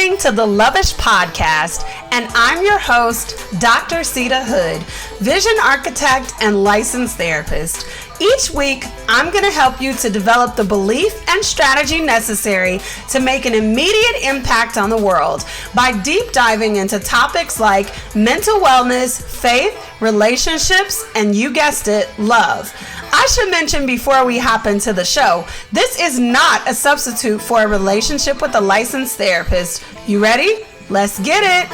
listening to the Lovish Podcast, and I'm your host, Dr. Seida Hood, vision architect and licensed therapist. Each week, I'm going to help you to develop the belief and strategy necessary to make an immediate impact on the world by deep diving into topics like mental wellness, faith, relationships, and you guessed it, love. I should mention before we hop into the show, this is not a substitute for a relationship with a licensed therapist. You ready? Let's get it.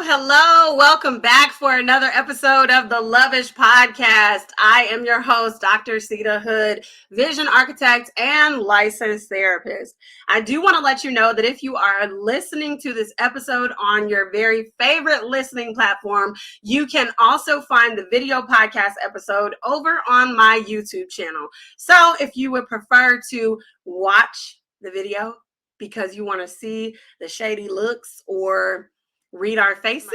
Hello. Welcome back for another episode of the Lovish Podcast. I am your host, Dr. Seida Hood, vision architect and licensed therapist. I do want to let you know that if you are listening to this episode on your very favorite listening platform, you can also find the video podcast episode over on my YouTube channel. So if you would prefer to watch the video because you want to see the shady looks or read our faces,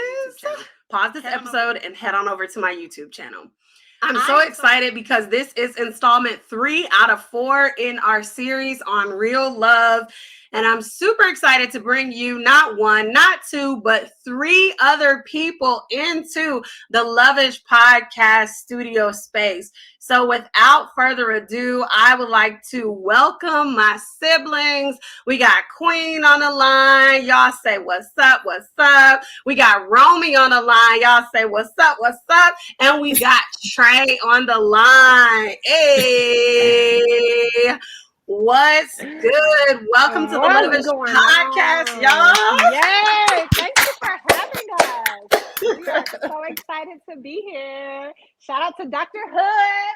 pause this episode and head on over to my YouTube channel. I'm so excited because this is installment 3 out of 4 in our series on real love. And I'm super excited to bring you not 1, not 2, but 3 other people into the Lovish Podcast studio space. So without further ado, I would like to welcome my siblings. We got Queen on the line. Y'all say, what's up, what's up? We got Romi on the line. Y'all say, what's up, what's up? And we got Trey on the line. Hey, what's good? Welcome to the Lovish Podcast, y'all. Yay! Thank you for having us. We are so excited to be here. Shout out to Dr. Hood.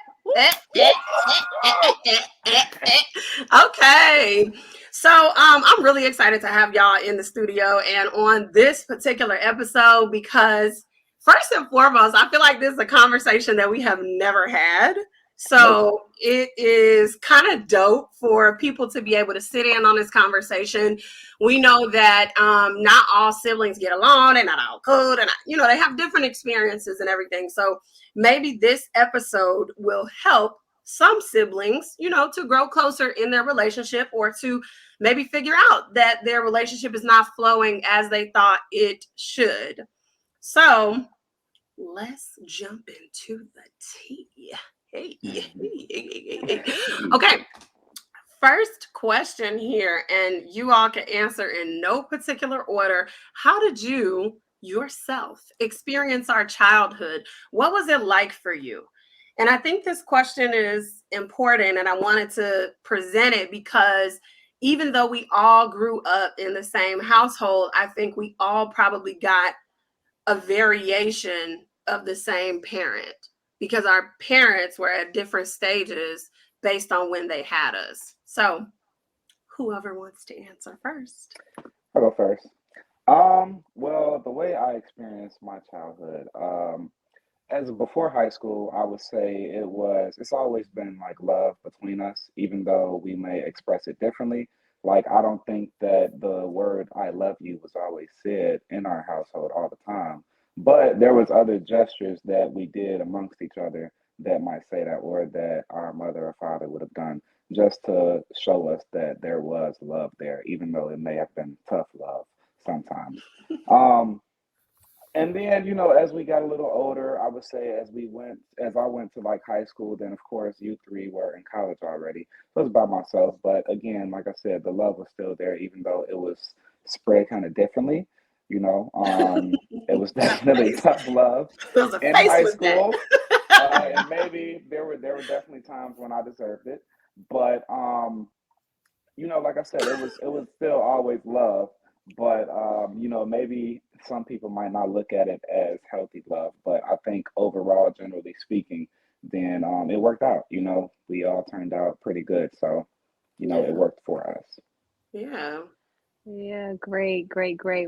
Okay. So I'm really excited to have y'all in the studio and on this particular episode because first and foremost, I feel like this is a conversation that we have never had. So it is kind of dope for people to be able to sit in on this conversation. We know that not all siblings get along and not all good, and they have different experiences and everything. So maybe this episode will help some siblings, to grow closer in their relationship or to maybe figure out that their relationship is not flowing as they thought it should. So let's jump into the tea. Okay. First question here, and you all can answer in no particular order. How did you yourself experience our childhood? What was it like for you? And I think this question is important, and I wanted to present it because even though we all grew up in the same household, I think we all probably got a variation of the same parent because our parents were at different stages based on when they had us. So whoever wants to answer first. I'll go first. Well, the way I experienced my childhood, as before high school, I would say it's always been like love between us, even though we may express it differently. Like, I don't think that the word I love you was always said in our household all the time. But there was other gestures that we did amongst each other that might say that word that our mother or father would have done just to show us that there was love there, even though it may have been tough love sometimes. And then, as we got a little older, I would say as I went to like high school, then of course you 3 were in college already. So it was by myself. But again, like I said, the love was still there, even though it was spread kind of differently. It was definitely tough love in high school. And maybe there were definitely times when I deserved it. But like I said, it was still always love. But maybe some people might not look at it as healthy love, but I think overall, generally speaking, then it worked out. We all turned out pretty good, so it worked for us. Yeah, great.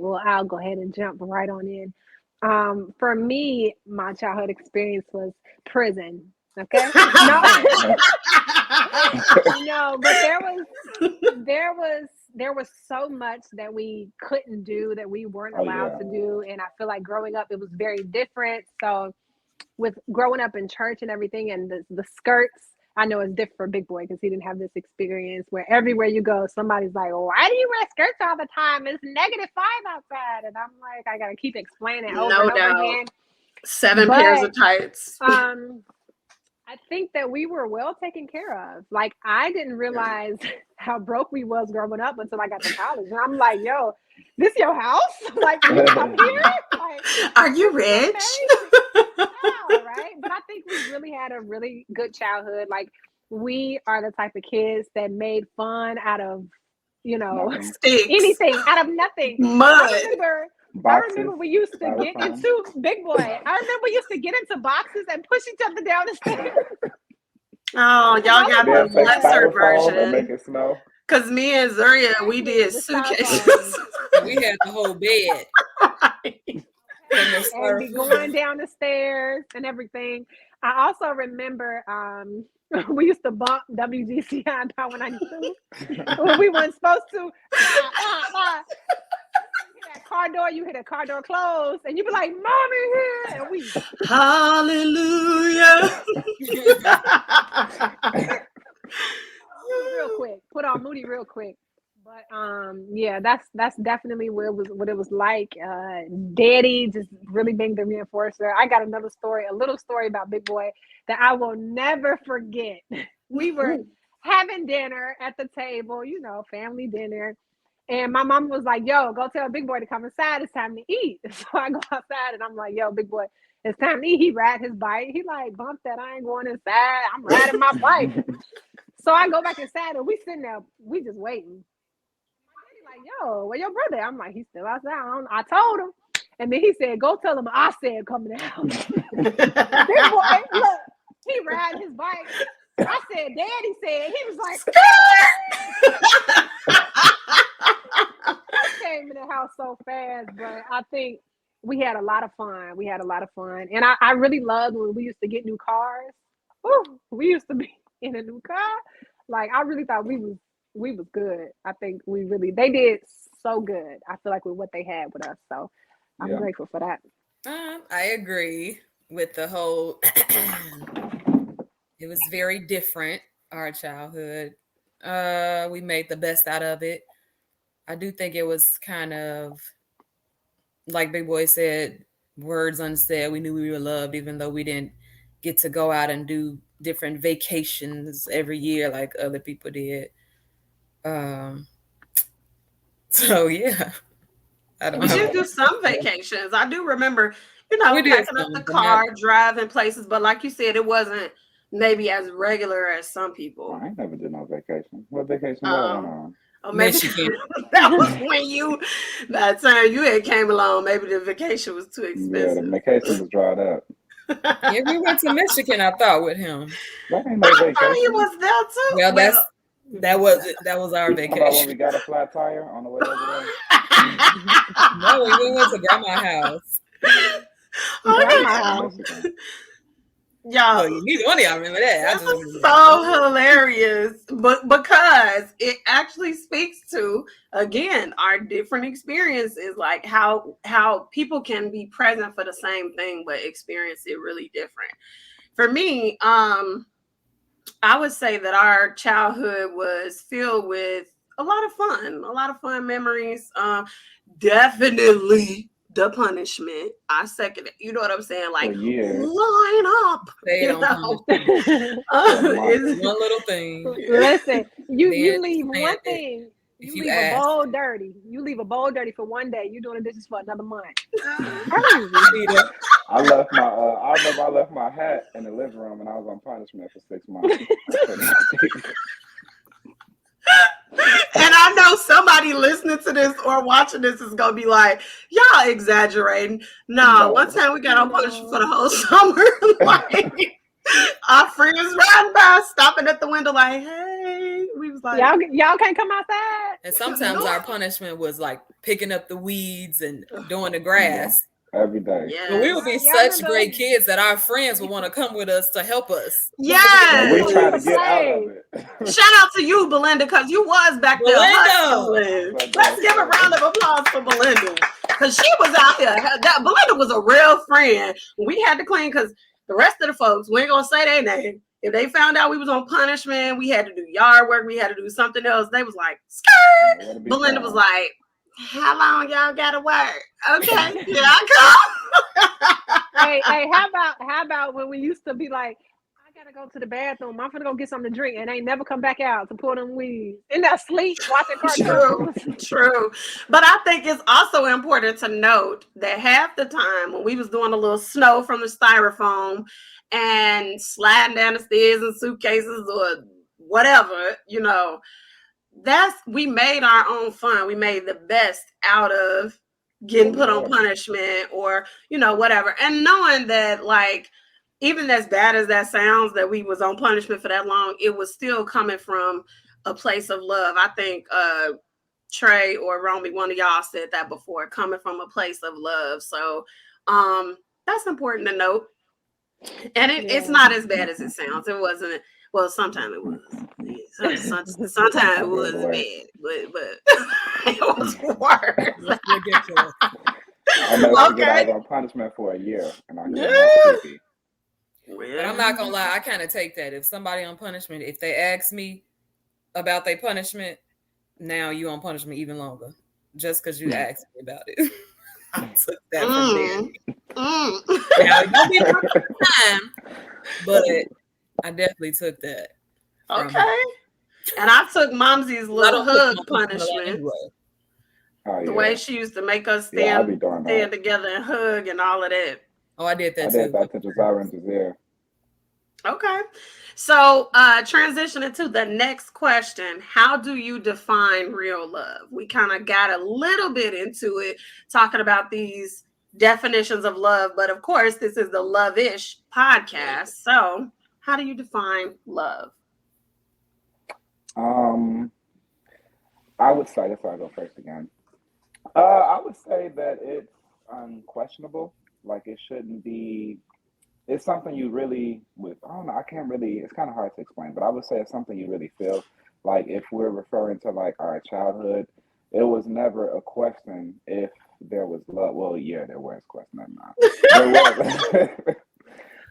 Well, I'll go ahead and jump right on in. For me, my childhood experience was prison. Okay, no, but there was so much that we couldn't do, that we weren't allowed to do. And I feel like growing up, it was very different. So with growing up in church and everything, and the skirts. I know it's different for Big Boy because he didn't have this experience where everywhere you go, somebody's like, why do you wear skirts all the time? It's -5 outside. And I'm like, I got to keep explaining over No and over doubt. again. 7 pairs of tights. I think that we were well taken care of. Like, I didn't realize how broke we was growing up until I got to college. And I'm like, yo, this your house? Like, you come here? Like, are you rich? No, right? But I think we really had a really good childhood. Like, we are the type of kids that made fun out of, Sticks. anything, out of nothing. Mud. I remember we used to get into Big Boy. I remember we used to get into boxes and push each other down the stairs. Oh, y'all got the lesser version. Make it snow. Because me and Zuria, we did suitcases. We had the whole bed. And be going down the stairs and everything. I also remember we used to bump WGCI and Power 92 when we weren't supposed to. Car door, you hit a car door closed, and you be like, "Mommy here," and we hallelujah. real quick, put on Moody real quick. But yeah, that's definitely what it was like. Daddy just really being the reinforcer. I got another story, a little story about Big Boy that I will never forget. We were having dinner at the table, family dinner. And my mom was like, yo, go tell Big Boy to come inside. It's time to eat. So I go outside and I'm like, yo, Big Boy, it's time to eat. He ride his bike. He like, bump that. I ain't going inside. I'm riding my bike. So I go back inside and we sitting there. We just waiting. My daddy like, yo, where your brother? I'm like, he's still outside. I told him. And then he said, go tell him I said coming out. Big Boy, look, he riding his bike. I said, Daddy said. He was like, came in the house so fast, but I think we had a lot of fun. And I really loved when we used to get new cars. Ooh, we used to be in a new car. Like, I really thought we was good. I think they did so good. I feel like with what they had with us. So I'm grateful for that. I agree with the whole it was very different, our childhood. We made the best out of it. I do think it was kind of, like Big Boy said, words unsaid. We knew we were loved, even though we didn't get to go out and do different vacations every year like other people did. So, yeah. We did do some vacations. I do remember, packing up the car, driving places. But like you said, it wasn't maybe as regular as some people. I never did no vacation. What vacation was on? Oh, maybe that was when that time you had came along. Maybe the vacation was too expensive. Yeah, the vacation was dried up. Yeah, we went to Michigan, I thought, with him. That ain't no vacation. I you was there too. Well, that was our vacation. How about when we got a flat tire on the way over there? No, we went to Grandma's house. Grandma's house. Y'all, neither one of y'all remember that. This is so hilarious, but because it actually speaks to, again, our different experiences, like how people can be present for the same thing but experience it really different. For me, I would say that our childhood was filled with a lot of fun memories. Definitely the punishment. I second it. You know what I'm saying? Like, line up. One little thing. Listen, you leave one thing. You leave a bowl dirty. You leave a bowl dirty for one day. You doing the dishes for another month. I left my hat in the living room and I was on punishment for 6 months. And I know somebody listening to this or watching this is gonna be like, y'all exaggerating. No, one time we got on punishment for the whole summer. Like, our friends riding by, stopping at the window, like, hey. We was like, y'all can't come outside. And sometimes our punishment was like picking up the weeds and doing the grass. Every day. Yes. But we would be such great kids that our friends would want to come with us to help us. Yes. We try to get out of it. Shout out to you, Belinda, because you was back there hustling. Let's give a round of applause for Belinda. because she was out here. That Belinda was a real friend. We had to clean because the rest of the folks, we ain't gonna say their name. If they found out we was on punishment, we had to do yard work, we had to do something else. They was like, skirt. Belinda was like, how long y'all gotta work? Okay, here I come. Hey, how about when we used to be like, I gotta go to the bathroom. I'm gonna go get something to drink, and they never come back out to pull them weeds. In that sleep watching cartoons. True. But I think it's also important to note that half the time when we was doing a little snow from the styrofoam and sliding down the stairs in suitcases or whatever, we made our own fun. We made the best out of getting put on punishment or, whatever. And knowing that, like, even as bad as that sounds, that we was on punishment for that long, it was still coming from a place of love. I think Trey or Romi, one of y'all said that before, coming from a place of love. So that's important to note. And it's not as bad as it sounds. It wasn't. Well, sometimes it was. Sometimes it was bad, but it was worse. Ridiculous. I never forget I was on punishment for a year, and I got creepy. But I'm not gonna lie, I kind of take that. If somebody on punishment, if they ask me about their punishment, now you on punishment even longer, just because you asked me about it. I took that from there. Now it don't be time, but I definitely took that. Okay. And I took Momsy's little hug punishment. The way she used to make us stand together and hug and all of that. Oh, I did that too. I did that to Jazara and Jazeer. Okay. So transitioning to the next question, how do you define real love? We kind of got a little bit into it, talking about these definitions of love, but of course, this is the Love-ish podcast. So how do you define love? I would say, that's why I go first again. I would say that it's unquestionable. Like, it shouldn't be, it's something you really, I don't know, it's kind of hard to explain, but I would say it's something you really feel. Like, if we're referring to like our childhood, it was never a question if there was love. Well, yeah, there was a question. There was.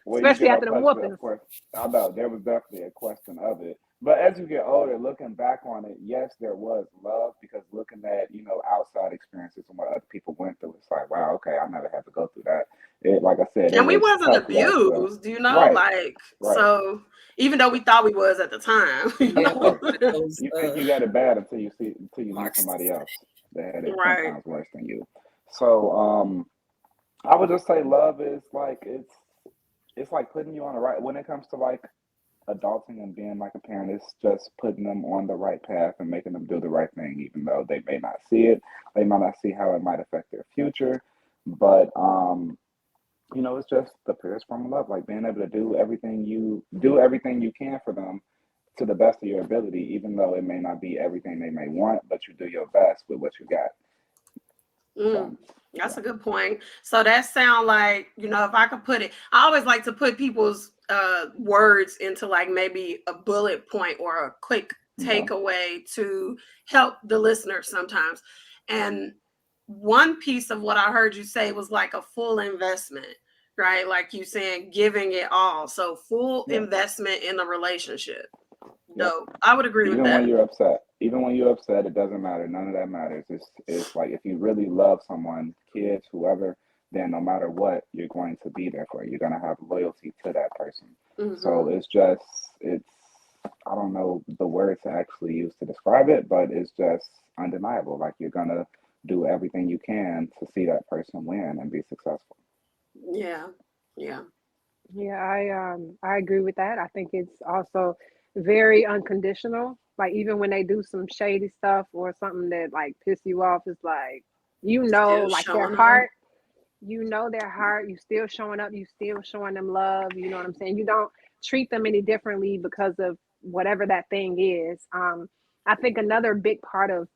Well, especially after the whooping. Of course, I know there was definitely a question of it. But as you get older, looking back on it, yes, there was love, because looking at, outside experiences and what other people went through, it's like, wow, okay, I never had to go through that. It, like I said, and we wasn't abused, right. So even though we thought we was at the time, you think you got it bad until you meet somebody else that had it 10 times worse than you. So I would just say love is like, it's like putting you on the right, when it comes to like adulting and being like a parent, it's just putting them on the right path and making them do the right thing, even though they may not see it. They might not see how it might affect their future. But it's just the purest form of love, like being able to do everything you can for them to the best of your ability, even though it may not be everything they may want, but you do your best with what you got. That's a good point. So that sound like, if I could put it, I always like to put people's words into like maybe a bullet point or a quick takeaway to help the listener sometimes. And one piece of what I heard you say was like a full investment, right? Like you saying giving it all. So full investment in the relationship. No, I would agree with that. Even when you're upset, it doesn't matter. None of that matters. It's like, if you really love someone, kids, whoever, then no matter what, you're going to be there for it. You're going to have loyalty to that person. Mm-hmm. So it's I don't know the word to actually use to describe it, but it's just undeniable. Like, you're going to do everything you can to see that person win and be successful. Yeah. I agree with that. I think it's also very unconditional. Like, even when they do some shady stuff or something that like piss you off, it's like, like their heart, their heart, you still showing up, you still showing them love. You know what I'm saying? You don't treat them any differently because of whatever that thing is. I think another big part of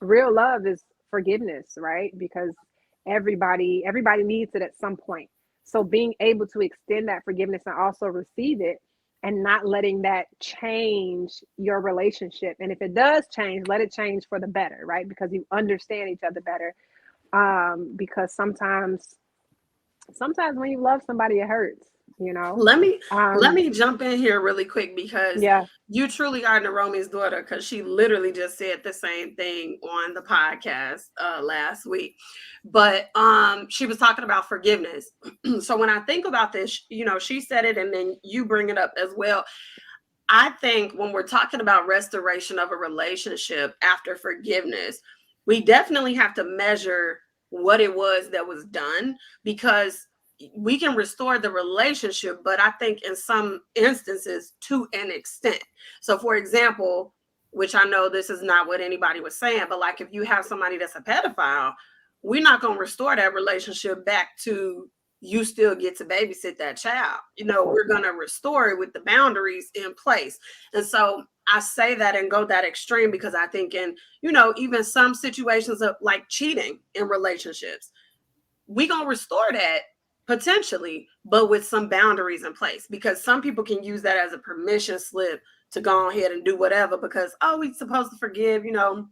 real love is forgiveness, right? Because everybody needs it at some point. So being able to extend that forgiveness and also receive it, and not letting that change your relationship. And if it does change, let it change for the better, right? Because you understand each other better. Because sometimes when you love somebody, it hurts, you know. Let me jump in here really quick because Yeah. you truly are Romi's daughter, because she literally just said the same thing on the podcast last week. But she was talking about forgiveness. So when I think about this, you know, she said it and then you bring it up as well. I think when we're talking about restoration of a relationship after forgiveness, we definitely have to measure what it was that was done, because we can restore the relationship, but I think in some instances to an extent. So, for example, which I know this is not what anybody was saying, but like if you have somebody that's a pedophile, we're not going to restore that relationship back to you still get to babysit that child. You know, we're going to restore it with the boundaries in place. And so I say that and go that extreme because I think in, you know, even some situations of like cheating in relationships, we going to restore that potentially, but with some boundaries in place, because some people can use that as a permission slip to go ahead and do whatever because, oh, we're supposed to forgive, you know,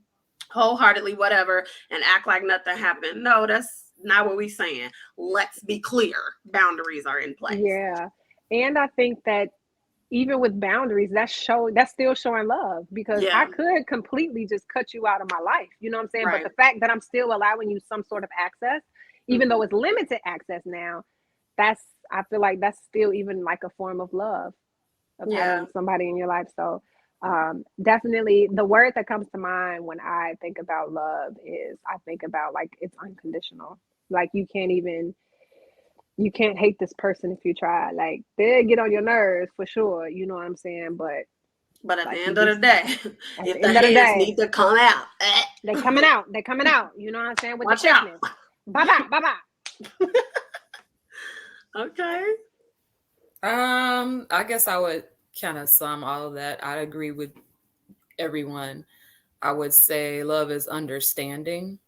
wholeheartedly, whatever, and act like nothing happened. No, that's not what we're saying. Let's be clear. Boundaries are in place. Yeah. And I think that even with boundaries, that's still showing love, because I could completely just cut you out of my life. You know what I'm saying? Right. But the fact that I'm still allowing you some sort of access, even though it's limited access now, I feel like that's still even like a form of love of having somebody in your life. So definitely the word that comes to mind when I think about love is, I think about like it's unconditional. Like you can't hate this person if you try. Like they'll get on your nerves for sure. You know what I'm saying? But at like the end of the day, if the end of the hands day, need to come out, they're coming out. They're coming out. You know what I'm saying? With watch the out. quickness. Bye-bye. Okay. I guess I would kind of sum all of that. I agree with everyone. I would say love is understanding,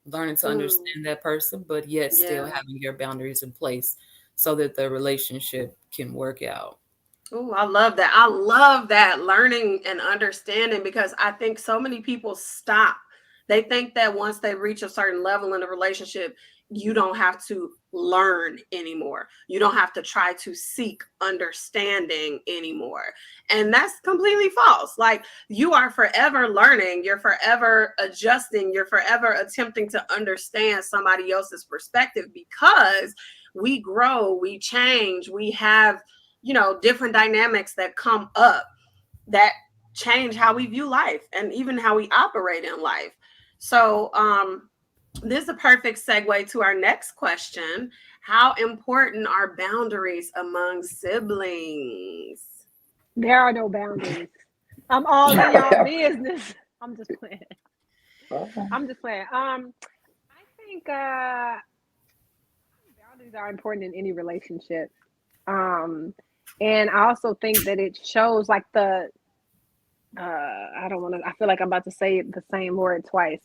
learning to understand that person, but yet still having your boundaries in place so that the relationship can work out. Oh, I love that. I love that, learning and understanding, because I think so many people stop. They think that once they reach a certain level in a relationship, you don't have to learn anymore. You don't have to try to seek understanding anymore. And that's completely false. Like, you are forever learning, you're forever adjusting, you're forever attempting to understand somebody else's perspective, because we grow, we change, we have, you know, different dynamics that come up that change how we view life and even how we operate in life. So this is a perfect segue to our next question. How important are boundaries among siblings? There are no boundaries. I'm all in y'all business. I'm just playing. I think boundaries are important in any relationship. And I also think that it shows like I feel like I'm about to say the same word twice.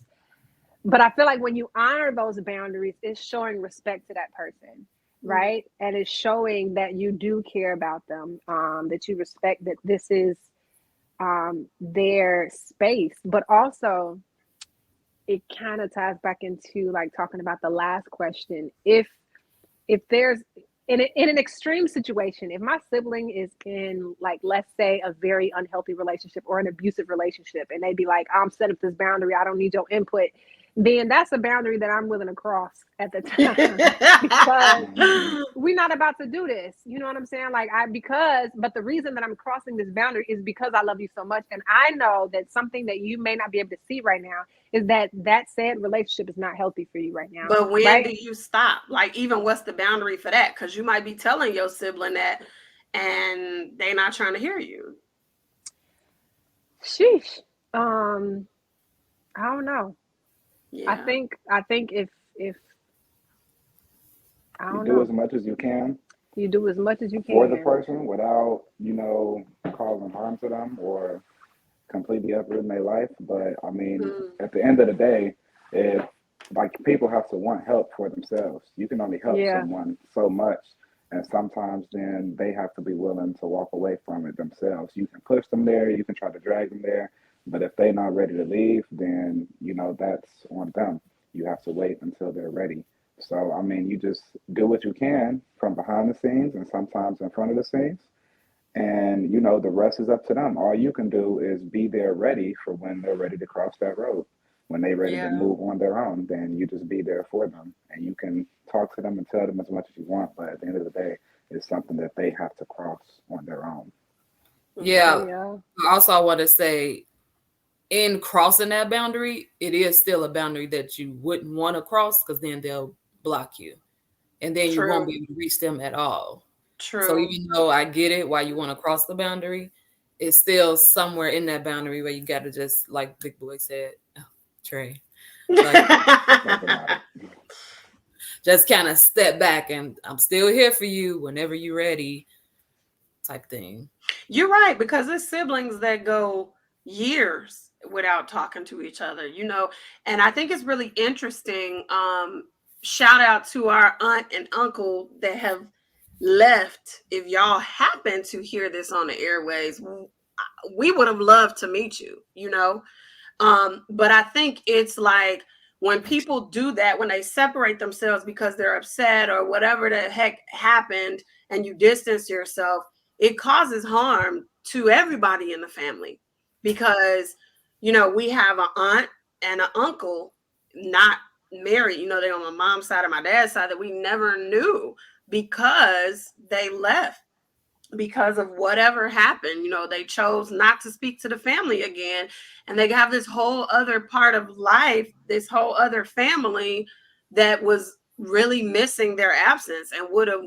But I feel like when you honor those boundaries, it's showing respect to that person, right? And it's showing that you do care about them, that you respect that this is their space. But also, it kind of ties back into like talking about the last question. If there's in an extreme situation, if my sibling is in, like, let's say a very unhealthy relationship or an abusive relationship, and they be like, I'm set up this boundary, I don't need your input, then that's a boundary that I'm willing to cross at the time. Because we're not about to do this. You know what I'm saying? Like, but the reason that I'm crossing this boundary is because I love you so much. And I know that something that you may not be able to see right now is that said relationship is not healthy for you right now. But when right? do you stop? Like, even what's the boundary for that? Because you might be telling your sibling that and they're not trying to hear you. Sheesh. I don't know. Yeah. I think if I don't do know. as much as you can. You do as much as you can for the person without, causing harm to them or completely uprooting their life. But I mean, at the end of the day, if like people have to want help for themselves, you can only help someone so much. And sometimes then they have to be willing to walk away from it themselves. You can push them there, you can try to drag them there, but if they're not ready to leave, then that's on them. you have to wait until they're ready. So, I mean, you just do what you can from behind the scenes and sometimes in front of the scenes. And, the rest is up to them. All you can do is be there ready for when they're ready to cross that road. When they're ready to Yeah. move on their own, then you just be there for them. And you can talk to them and tell them as much as you want. But at the end of the day, it's something that they have to cross on their own. Yeah. Yeah. Also, I want to say, in crossing that boundary, it is still a boundary that you wouldn't want to cross, because then they'll block you. And then you won't True. be able to reach them at all. True. So even though I get it why you want to cross the boundary, it's still somewhere in that boundary where you got to just, like Big Boy said, Trey, just kind of step back and I'm still here for you whenever you're ready, type thing. You're right, because there's siblings that go years without talking to each other, and I think it's really interesting. Shout out to our aunt and uncle that have left. If y'all happen to hear this on the airways, we would have loved to meet you, but I think it's like when people do that, when they separate themselves because they're upset or whatever the heck happened, and you distance yourself, it causes harm to everybody in the family, because, we have an aunt and an uncle not married, they're on my mom's side or my dad's side, that we never knew because they left because of whatever happened. They chose not to speak to the family again, and they have this whole other part of life, this whole other family that was really missing their absence, and would have,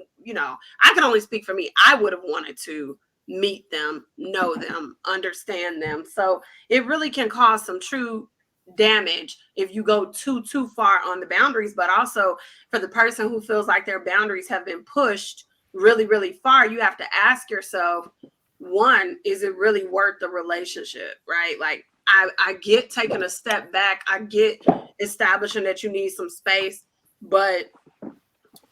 I can only speak for me. I would have wanted to meet them, know them, understand them. So it really can cause some true damage if you go too far on the boundaries. But also, for the person who feels like their boundaries have been pushed really, really far, you have to ask yourself, one, is it really worth the relationship, right? Like, I get taking a step back, I get establishing that you need some space, but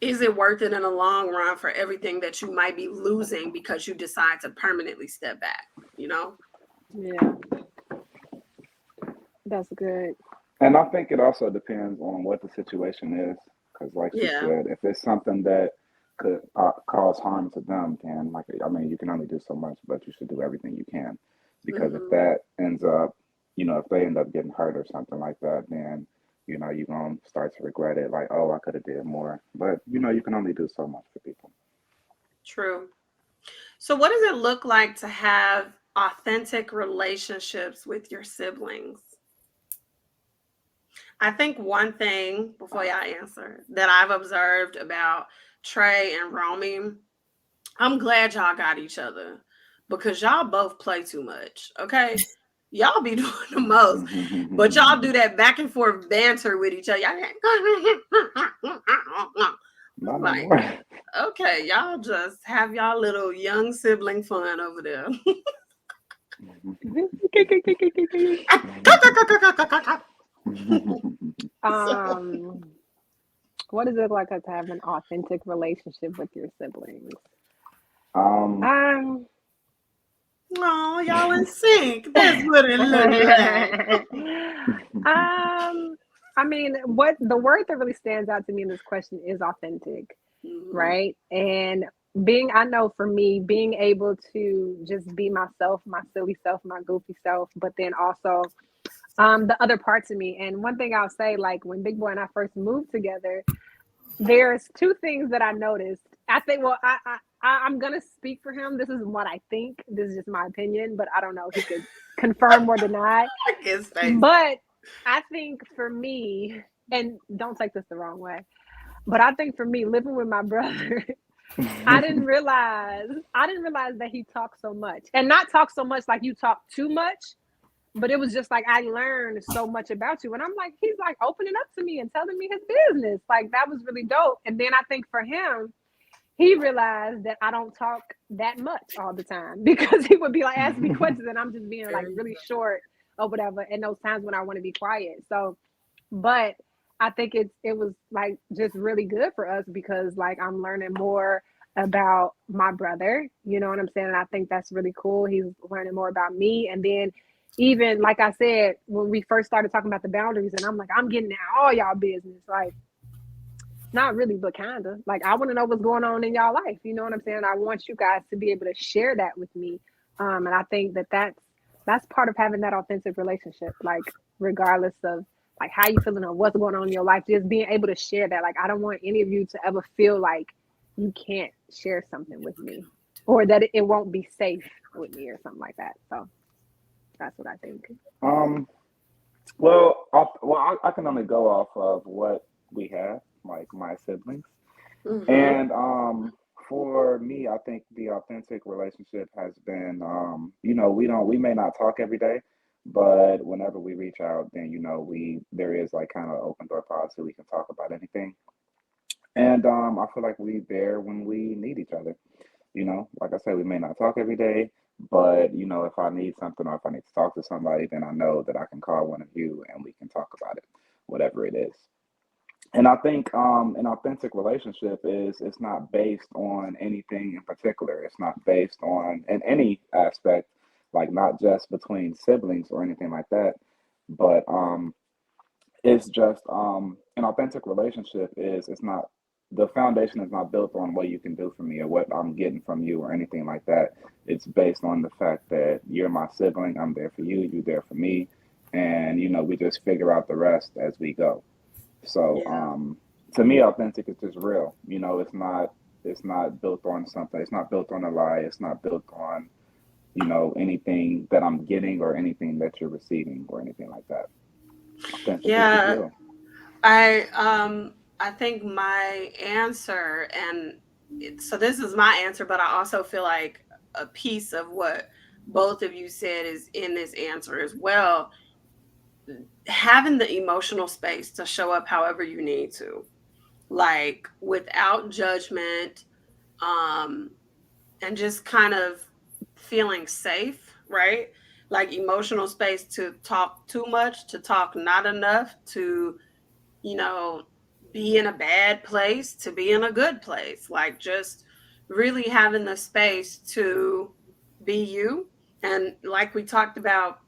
is it worth it in the long run for everything that you might be losing because you decide to permanently step back, Yeah. That's good. And I think it also depends on what the situation is. Because, like you Yeah. said, if it's something that could cause harm to them, then, you can only do so much, but you should do everything you can. Because if that ends up, if they end up getting hurt or something like that, then, you're going to start to regret it. Like, oh, I could have did more. But, you can only do so much for people. True. So what does it look like to have authentic relationships with your siblings? I think one thing, before y'all answer, that I've observed about Trey and Romi, I'm glad y'all got each other, because y'all both play too much, okay? Y'all be doing the most, but y'all do that back and forth banter with each other. Not Like, anymore. okay, y'all just have y'all little young sibling fun over there. What does it look like to have an authentic relationship with your siblings? Oh, y'all in sync. That's what it looks like. I mean, what the word that really stands out to me in this question is authentic, right? And I know for me, being able to just be myself, my silly self, my goofy self, but then also the other parts of me. And one thing I'll say, like when Big Boy and I first moved together, there's two things that I noticed. I think, well, I'm gonna speak for him. This is what I think. This is just my opinion, but I don't know. He could confirm or deny. But I think for me, and don't take this the wrong way, but I think for me, living with my brother, I didn't realize that he talked so much, and not talk so much like you talk too much. But it was just like, I learned so much about you. And I'm like, he's like opening up to me and telling me his business. Like, that was really dope. And then I think for him, he realized that I don't talk that much all the time, because he would be like, ask me questions and I'm just being like really short or whatever. And those times when I want to be quiet. So, but I think it was like just really good for us, because like I'm learning more about my brother, you know what I'm saying? And I think that's really cool. He's learning more about me. And then even like I said, when we first started talking about the boundaries, and I'm like, I'm getting in all y'all business. Like, not really, but kind of. Like, I want to know what's going on in y'all life. You know what I'm saying? I want you guys to be able to share that with me. And I think that that's part of having that authentic relationship. Like, regardless of like how you feeling or what's going on in your life, just being able to share that. Like, I don't want any of you to ever feel like you can't share something with me, or that it won't be safe with me, or something like that. So that's what I think. Um, I can only go off of what we have, like my siblings. Mm-hmm. And for me, I think the authentic relationship has been, we may not talk every day, but whenever we reach out, then there is like kind of open door policy. We can talk about anything, and I feel like we there when we need each other. Like I said, we may not talk every day, but if I need something or if I need to talk to somebody, then I know that I can call one of you and we can talk about it, whatever it is. And I think an authentic relationship is it's not based on anything in particular. It's not based on in any aspect, like not just between siblings or anything like that. But it's just an authentic relationship is it's not the foundation is not built on what you can do for me or what I'm getting from you or anything like that. It's based on the fact that you're my sibling, I'm there for you, you're there for me, and we just figure out the rest as we go. So Yeah. to me, authentic is just real. It's not built on something. It's not built on a lie. It's not built on anything that I'm getting or anything that you're receiving or anything like that. Authentic is just Yeah. real. I think my answer, and so this is my answer, but I also feel like a piece of what both of you said is in this answer as well. Having the emotional space to show up however you need to, like without judgment, um, and just kind of feeling safe, right? Like emotional space to talk too much, to talk not enough, to you know, be in a bad place to be in a good place. Like just really having the space to be you. And like we talked about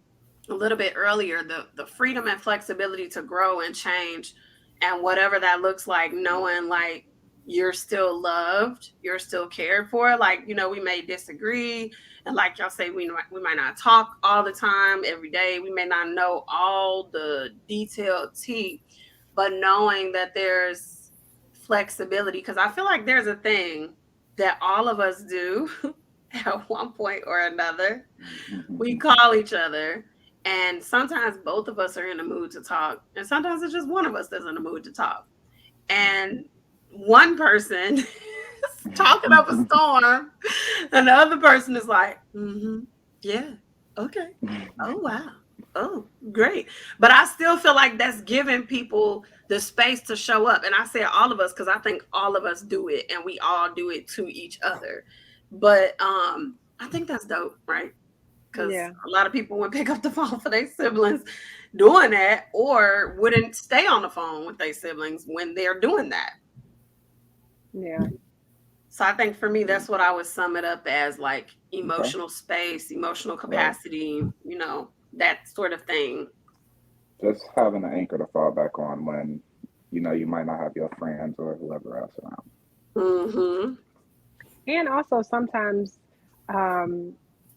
a little bit earlier, the freedom and flexibility to grow and change and whatever that looks like, knowing like you're still loved, you're still cared for. Like, we may disagree. And like y'all say, we might not talk all the time, every day. We may not know all the detailed tea, but knowing that there's flexibility, because I feel like there's a thing that all of us do at one point or another. We call each other, and sometimes both of us are in the mood to talk, and sometimes it's just one of us that's in the mood to talk. And one person is talking up a storm, and the other person is like, yeah, okay. Oh, wow. Oh, great. But I still feel like that's giving people the space to show up. And I say all of us because I think all of us do it and we all do it to each other. But I think that's dope, right? Because Yeah, a lot of people would pick up the phone for their siblings doing that, or wouldn't stay on the phone with their siblings when they're doing that. yeah, So I think for me, that's what I would sum it up as, like Okay. emotional space, emotional Right. capacity, that sort of thing. Just having an anchor to fall back on when you might not have your friends or whoever else around. Mm-hmm. and also sometimes, um,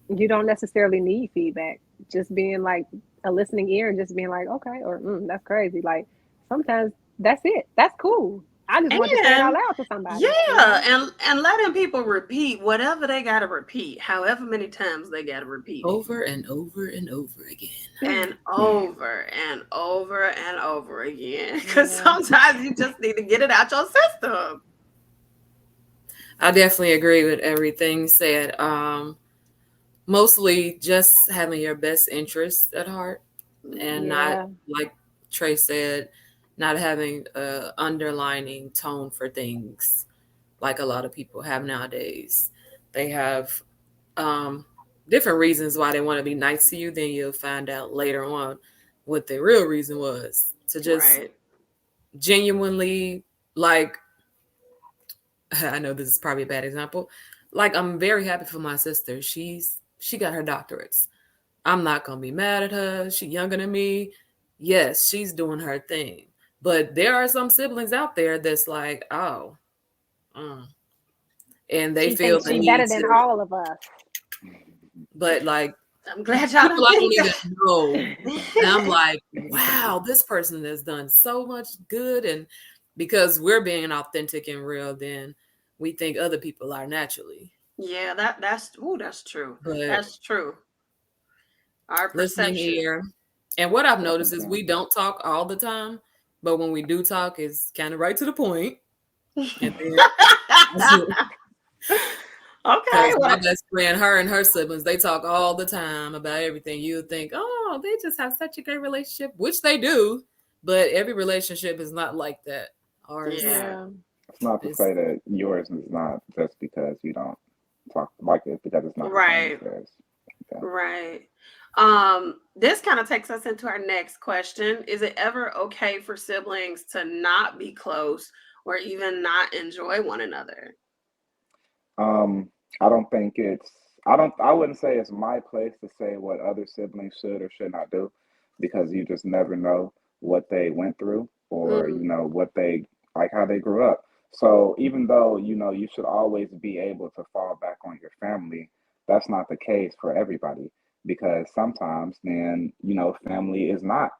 you don't necessarily need feedback. Just being like a listening ear and just being like, okay, or that's crazy. Like sometimes that's it. That's cool. I just want to say it out And loud to somebody. yeah, and letting people repeat whatever they gotta repeat, however many times they gotta repeat it. Over and over and over again. And over and over and over again. Because Yeah, sometimes you just need to get it out your system. I definitely agree with everything said. Mostly just having your best interest at heart and not, yeah, like Trey said, not having a underlining tone for things like a lot of people have nowadays. They have um, different reasons why they want to be nice to you. Then you'll find out later on what the real reason was to just Right. genuinely, like, I know this is probably a bad example. Like, I'm very happy for my sister. She got her doctorates. I'm not gonna be mad at her. She younger than me. Yes, she's doing her thing. But there are some siblings out there that's like, oh, and they She feel thinks the she need better than to. all of us. But like I'm glad y'all people don't I don't think even that. know, and I'm like, wow, this person has done so much good, and because we're being authentic and real, then we think other people are naturally. Yeah, that's true. But That's true. Our listening perception. ear, and what I've noticed is Definitely. we don't talk all the time, but when we do talk, it's kind of right to the point, and then Okay, because my well, best friend, her and her siblings, they talk all the time about everything. You would think, oh, they just have such a great relationship, which they do, but every relationship is not like that. Ours yeah, Yeah. It's not to is say that yours is not just because you don't talk like it, because it's not the same as right, theirs. Okay. right. This kind of takes us into our next question. Is it ever okay for siblings to not be close or even not enjoy one another? Um, I don't think it's I wouldn't say it's my place to say what other siblings should or should not do because you just never know what they went through or Mm, what they like how they grew up. So even though you should always be able to fall back on your family, that's not the case for everybody because sometimes then family is not.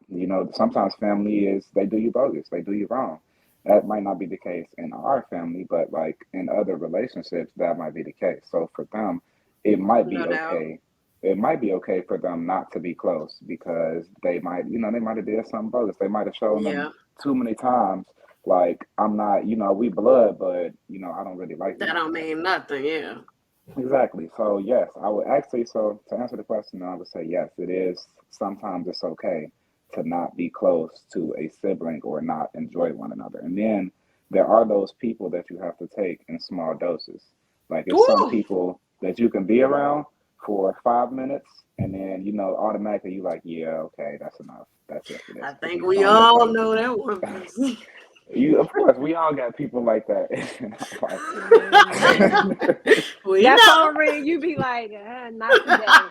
Sometimes family is they do you bogus, they do you wrong. That might not be the case in our family, but like in other relationships, that might be the case. So for them, it might be no doubt. okay. It might be okay for them not to be close because they might have did something bogus. They might have shown them Yeah, too many times, like I'm not, we blood, but I don't really like you that like don't that. mean nothing. Yeah. Exactly. So yes, I would actually. So to answer the question, I would say yes. It is sometimes it's okay to not be close to a sibling or not enjoy one another. And then there are those people that you have to take in small doses. Like it's some Ooh, people that you can be around for 5 minutes, and then automatically you like, yeah, okay, that's enough. That's it for I this because think you've we shown this all other know people. that one person. Of course, we all got people like that in our Man. life. We That know. phone ring, you be like, not today.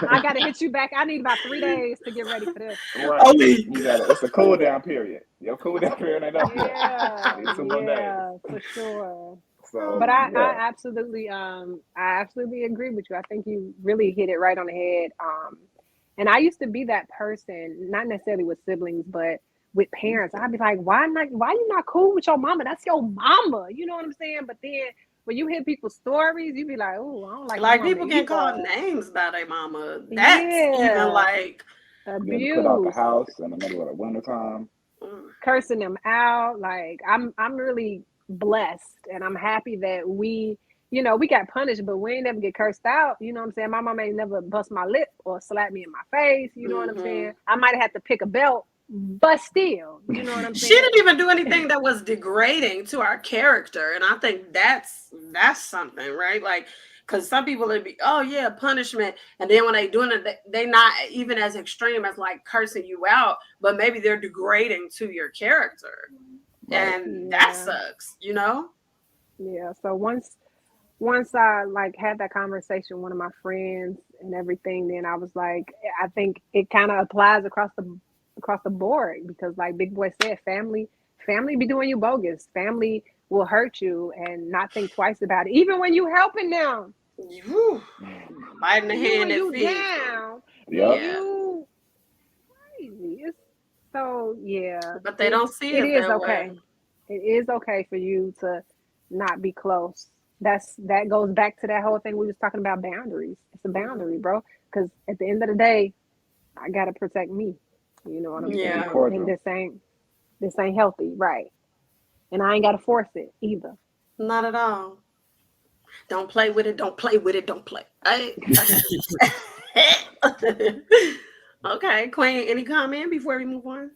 I gotta hit you back. I need about 3 days to get ready for this. Right. A week. You got it. It's a cool down period. Your cool down period ain't up yet. Yeah, Need 2 more days. yeah, for sure. But So I, yeah. I absolutely agree with you. I think you really hit it right on the head. And I used to be that person, not necessarily with siblings, but with parents. I'd be like, why you not cool with your mama? That's your mama. You know what I'm saying? But then when you hear people's stories, you be like, oh, I don't like your Like mama people can call either. names by their mama. That's even Yeah, like, Getting put out the abuse, house in the middle of the wintertime. mm, cursing them out. Like I'm really blessed and I'm happy that we got punished, but we ain't never get cursed out. You know what I'm saying? My mom ain't never bust my lip or slap me in my face. You know what I'm hmm. saying? I might have had to pick a belt, but still, you know what I'm She saying? didn't even do anything that was degrading to our character, and I think that's something, right? Like, because some people would be, oh yeah, punishment, and then when they doing it, they not even as extreme as like cursing you out, but maybe they're degrading to your character, Right. and that Yeah, sucks, you know? yeah. So once I like had that conversation with one of my friends and everything, then I was like, I think it kind of applies across the board because like Big Boy said, family be doing you bogus. Family will hurt you and not think twice about it. Even when you helping them, Whew, biting the you hand when that you feeds them. down and Yep. Yeah, you crazy. It's so yeah, but they don't see it it is that way. okay. It is okay for you to not be close. That goes back to that whole thing we was talking about boundaries. It's a boundary, Mhm. bro. Because at the end of the day, I gotta protect me. You know what I'm Need to be saying? Yeah, And cordial. this ain't healthy, right? And I ain't gotta force it either. not at all. Don't play with it. Don't play with it. Don't play. Okay. Okay, Queen. Any comment before we move on?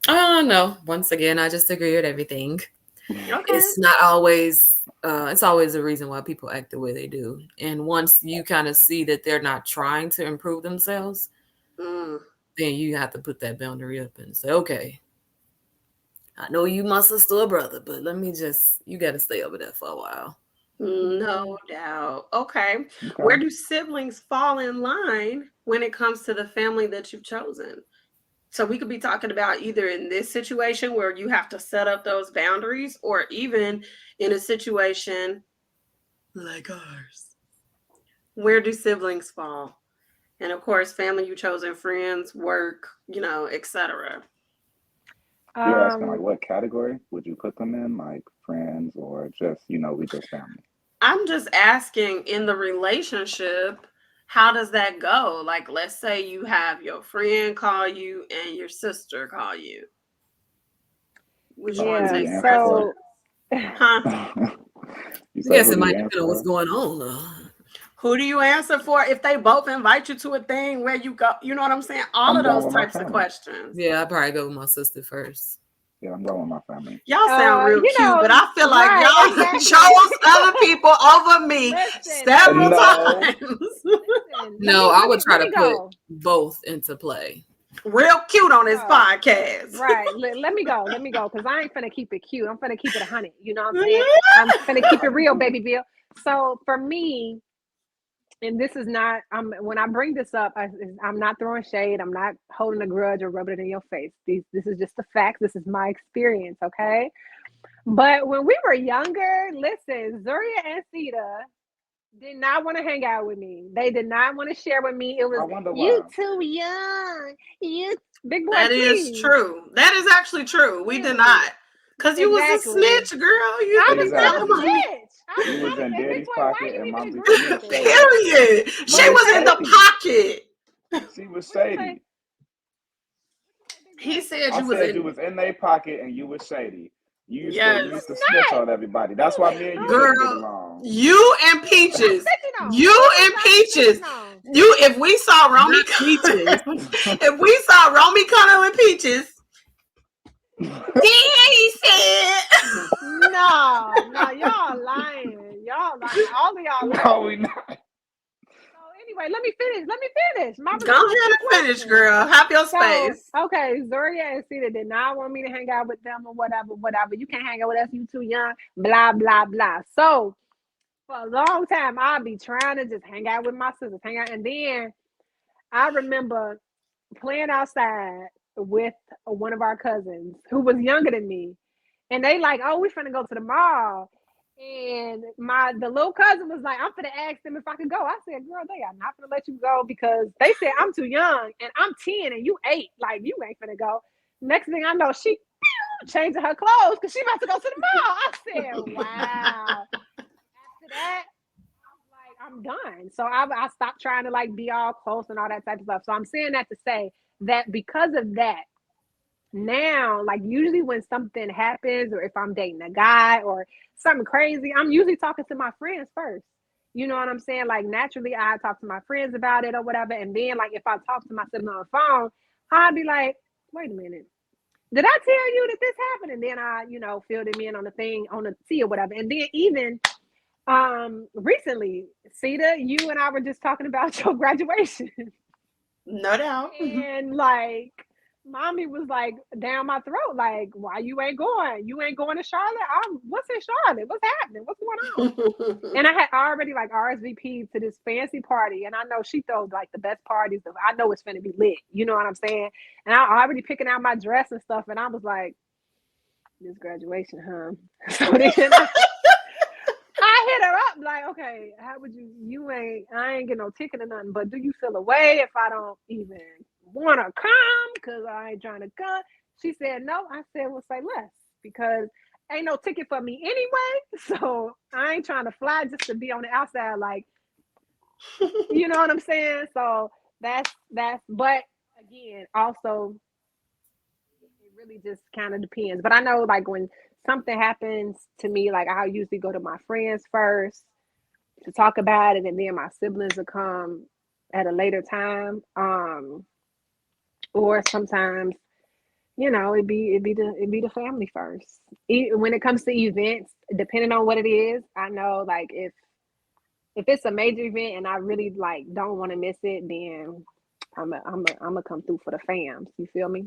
oh no. Once again, I just agree with everything. Okay. It's not always it's always a reason why people act the way they do. And once you kind of see that they're not trying to improve themselves, Mm, then you have to put that boundary up and say, okay, I know you my sister or brother, but let me just you gotta stay over there for a while. No doubt. Okay. Where Okay. do siblings fall in line when it comes to the family that you've chosen? So we could be talking about either in this situation where you have to set up those boundaries, or even in a situation like ours. Where do siblings fall? And of course, family you chosen, friends, work, etc. You're asking like Um, what category would you put them in, like friends or just, we just family? I'm just asking, in the relationship, how does that go? Like, let's say you have your friend call you and your sister call you. Which one Who do yeah. you takes answer for? So, precedence? Huh? You I say guess who it do you might answer depend on what's for? going on, though. Who do you answer for if they both invite you to a thing where you go? You know what I'm saying? All I'm of going those with my types of family. questions. Yeah, I'd probably go with my sister first. Yeah, I'm going with my family. Y'all sound real you cute, but know, I feel like right, y'all exactly. chose other people over me Listen, several No. times. listen. Let No, me I let would me try let to me put go. both into play. Real cute on this No, podcast. right. Let me go. Let me go. Because I ain't finna keep it cute. I'm finna keep it 100. You know what I'm saying? I'm finna keep it real, baby Bill. So for me, and this is not, when I bring this up, I'm not throwing shade. I'm not holding a grudge or rubbing it in your face. This is just the facts. This is my experience, okay? But when we were younger, listen, Zuria and Sita did not want to hang out with me. They did not want to share with me. It I was, wonder you why. too young. You, big boy, That is please. true. That is actually true. We did Really? not. Because you was a Exactly. snitch, girl. You I be was not a telling Exactly. on me. snitch. I was You was not a in snitch. Big daddy's boy, why pocket you and even you agree with was this? shady. Period. You She was was in the Okay. shady. pocket. She was What you say? shady. What you say, big He boy? said I you was said you in. was in their pocket and you was shady. I You Yes. used to was snitch not. on everybody. That's why me and you didn't get Girl, along. you and Who was I Peaches. snitching on? You Who was and I Peaches. snitching on? If we saw Romy, Not peaches. if we saw Romy cuddling Peaches, Daddy said. No, y'all lying. Y'all lying. All of y'all No, lying. we not. So anyway, let me finish. Let me finish my Go response to ahead the and finish, question. girl. Have your So, space. okay, Zoria and Cedar did not want me to hang out with them or whatever. You can't hang out with us, you too young, blah, blah, blah. So, for a long time, I'd be trying to just hang out with my sisters, hang out. And then I remember playing outside with one of our cousins who was younger than me. And they like, oh, we finna go to the mall. And the little cousin was like, I'm finna ask them if I could go. I said, girl, they are not gonna let you go because they said I'm too young and I'm 10 and you 8. Like you ain't finna go. Next thing I know, she changing her clothes because she about to go to the mall. I said, wow. After that, I was like, I'm done. So I stopped trying to like be all close and all that type of stuff. So I'm saying that to say that because of that, now, like usually when something happens, or if I'm dating a guy or something crazy, I'm usually talking to my friends first. You know what I'm saying? Like naturally, I talk to my friends about it or whatever, and then like if I talk to my sibling on the phone, I'll be like, "Wait a minute, did I tell you that this happened?" And then I, fill them in on the thing on the T or whatever. And then even recently, Sita, you and I were just talking about your graduation. No doubt. And like mommy was like down my throat, like, why you ain't going? You ain't going to Charlotte? What's in Charlotte? What's happening? What's going on? And I had already like RSVP to this fancy party, and I know she throws like the best parties. I know it's gonna be lit. You know what I'm saying? And I already picking out my dress and stuff, and I was like, this graduation, huh? So then I hit her up like, okay, how would I ain't get no ticket or nothing, but do you feel away if I don't even want to come because I ain't trying to come? She said, no. I said, well, say less because ain't no ticket for me anyway. So I ain't trying to fly just to be on the outside. Like, you know what I'm saying? So but again, also, it really just kind of depends. But I know like when something happens to me, like I'll usually go to my friends first to talk about it, and then my siblings will come at a later time. Or sometimes, it'd be the family first. When it comes to events, depending on what it is, I know like if it's a major event and I really like don't want to miss it, then I'm a come through for the fams. You feel me?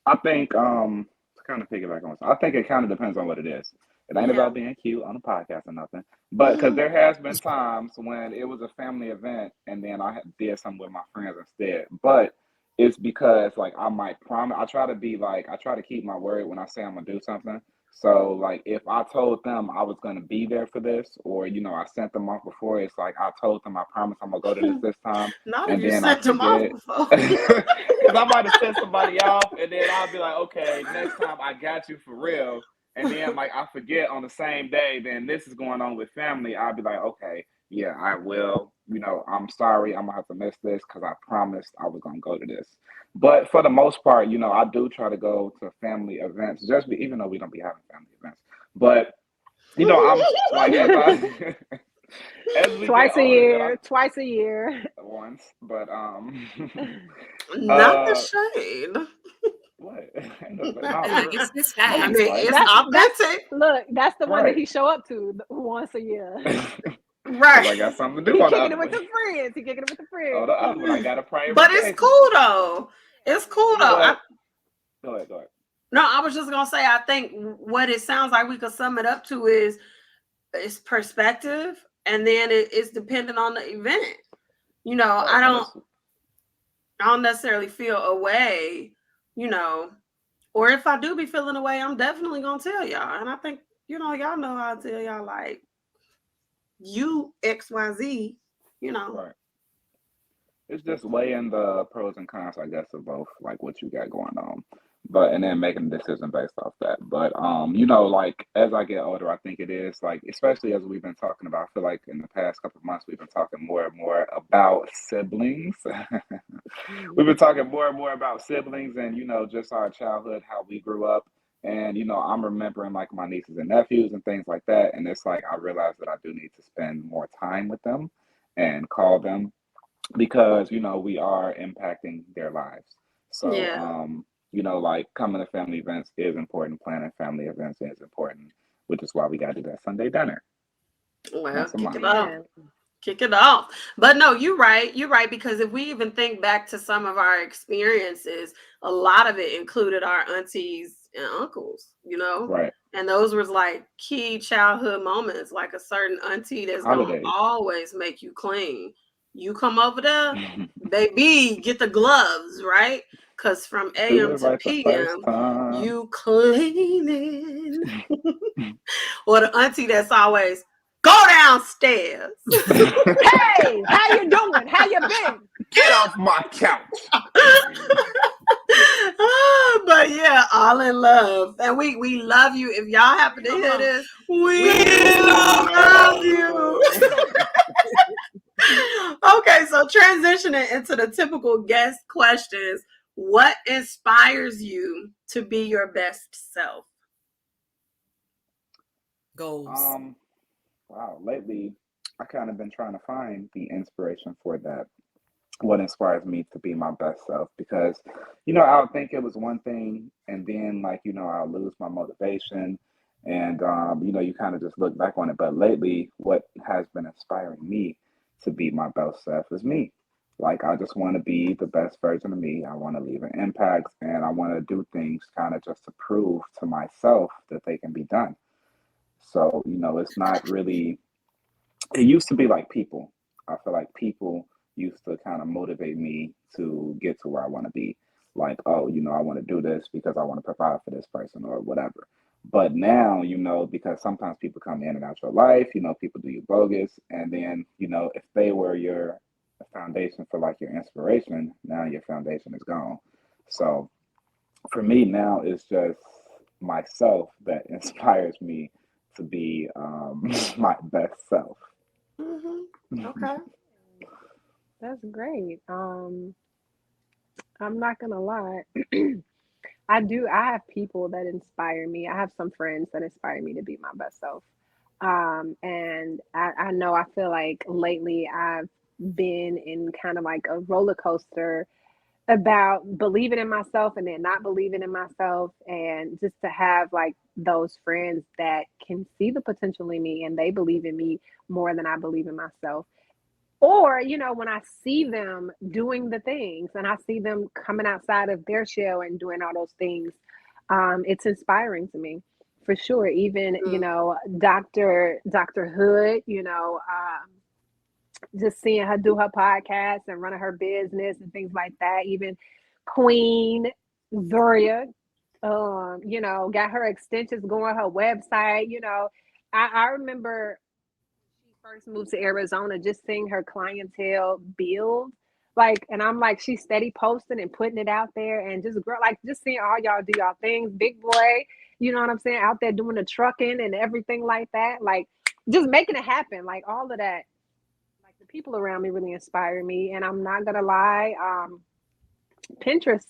I think to kind of piggyback on, I think it kind of depends on what it is. It ain't Yeah. about being cute on a podcast or nothing. But because there has been times when it was a family event and then did something with my friends instead. But it's because like I might promise. I try to be like I try to keep my word when I say I'm gonna do something. So like if I told them I was gonna be there for this, or I sent them off before, it's like I told them I promise I'm gonna go to this time, Not if and you then I sent them off forget. before. Because I might have sent somebody off, and then I'll be like, okay, next time I got you for real. And then like I forget on the same day, then this is going on with family. I'll be like, okay, yeah, I will. I'm sorry, I'm gonna have to miss this because I promised I was gonna go to this. But for the most part, I do try to go to family events, even though we don't be having family events. But I'm like as we get Twice a older, year, twice a year. once, but Not the uh, shade. what? Look, No, it's I maybe facts. mean, twice. it's That's authentic. look. That's the one that Right. he show up to once a year. Because I Right. got something to He do on the kicking other it with one. the friends. He kicking it with the On friends. the other one, I got a But it's prioritization. cool though. It's cool though. But go ahead, go ahead. No, I was just gonna say I think what it sounds like we could sum it up to is it's perspective, and then it's dependent on the event. Right. I don't necessarily feel away, or if I do be feeling away, I'm definitely gonna tell y'all. And I think y'all know how I tell y'all like you XYZ, Right. It's just weighing the pros and cons, I guess, of both, like what you got going on. But and then making a decision based off that. But like as I get older, I think it is like, especially as we've been talking about, I feel like in the past couple of months we've been talking more and more about siblings. We've been talking more and more about siblings and just our childhood, how we grew up. And I'm remembering like my nieces and nephews and things like that. And it's like I realized that I do need to spend more time with them and call them because we are impacting their lives. So Yeah. like coming to family events is important, planning family events is important, which is why we got to do that Sunday dinner Well, once a kick month. it off. Amen. Kick it off. But no, you're right. You're right. Because if we even think back to some of our experiences, a lot of it included our aunties and uncles, Right. and those was like key childhood moments, like a certain auntie that's gonna Holidays. always make you clean. You come over there, baby, get the gloves, right? Because from Do AM it to right the first PM, time. you cleaning. Or the auntie that's always go downstairs. Hey, how you doing? How you been? Get off my couch. But yeah, all in love. And we love you. If y'all happen to hear this, we love you. Okay, so transitioning into the typical guest questions. What inspires you to be your best self? Goals. Wow. Lately, I kind of been trying to find the inspiration for that. What inspires me to be my best self? Because, I would think it was one thing, and then like, I'll lose my motivation, and you kind of just look back on it. But lately, what has been inspiring me to be my best self is me. Like I just want to be the best version of me. I want to leave an impact, and I want to do things kind of just to prove to myself that they can be done. So, it's not really, it used to be like people. I feel like people used to kind of motivate me to get to where I want to be. Like, oh, I want to do this because I want to provide for this person or whatever. But now, because sometimes people come in and out your life, people do you bogus. And then, if they were your foundation for like your inspiration, now your foundation is gone. So for me now, it's just myself that inspires me to be my best self. Okay. That's great. I'm not gonna lie. I do. I have people that inspire me. I have some friends that inspire me to be my best self. And I know I feel like lately I've been in kind of like a roller coaster about believing in myself and then not believing in myself, and just to have like those friends that can see the potential in me and they believe in me more than I believe in myself. Or, when I see them doing the things and I see them coming outside of their shell and doing all those things, it's inspiring to me. for sure. Even, Mm. Dr. Hood, just seeing her do her podcast and running her business and things like that. Even Queen Zoria, got her extensions going, her website. I remember she first moved to Arizona, just seeing her clientele build. Like, and I'm like, she's steady posting and putting it out there, and just girl, like, just seeing all y'all do y'all things, big boy, you know what I'm saying, out there doing the trucking and everything like that, like, just making it happen, like all of that. Like, the people around me really inspire me, and I'm not gonna lie, Pinterest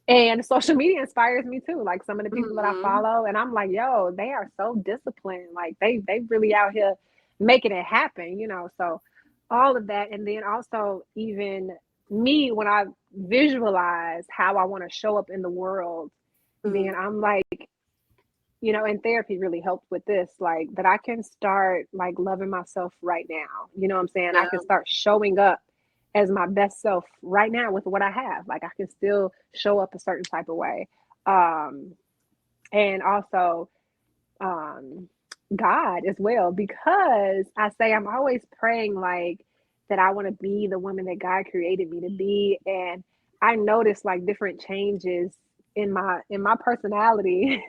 and social media inspires me too. Like, some of the people that I follow, and I'm like, yo, they are so disciplined. Like, they really out here making it happen, So all of that, and then also even me, when I visualize how I want to show up in the world, then I'm like, and therapy really helped with this, like, that I can start like loving myself right now. You know what I'm saying? Yeah. I can start showing up as my best self right now with what I have. Like, I can still show up a certain type of way. And also, God as well, because I say I'm always praying, like, that I want to be the woman that God created me to be. And I notice like different changes in my personality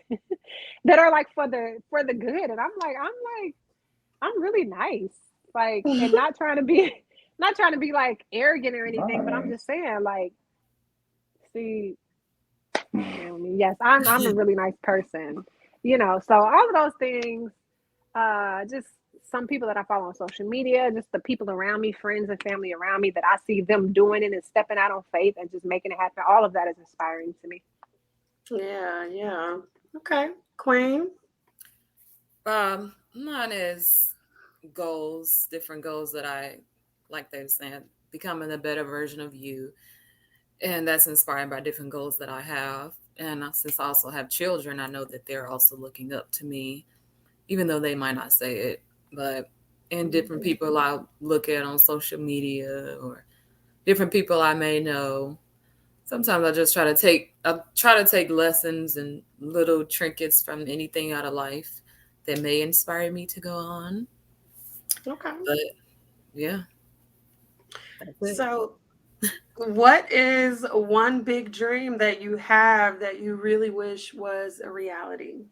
that are like for the good. And I'm really nice. Like, and not trying to be like arrogant or anything, but I'm Nice. just saying, like, see, yes, I'm a really nice person. So all of those things, just some people that I follow on social media, just the people around me, friends and family around me, that I see them doing it and stepping out on faith and just making it happen. All of that is inspiring to me. Yeah. Okay. Queen. Mine is goals, different goals that I, like they were saying, becoming a better version of you. And that's inspired by different goals that I have. And since I also have children, I know that they're also looking up to me, even though they might not say it. But and different people I look at on social media, or different people I may know. Sometimes I just try to take lessons and little trinkets from anything out of life that may inspire me to go on. Okay. But yeah, that's it. So, what is one big dream that you have that you really wish was a reality?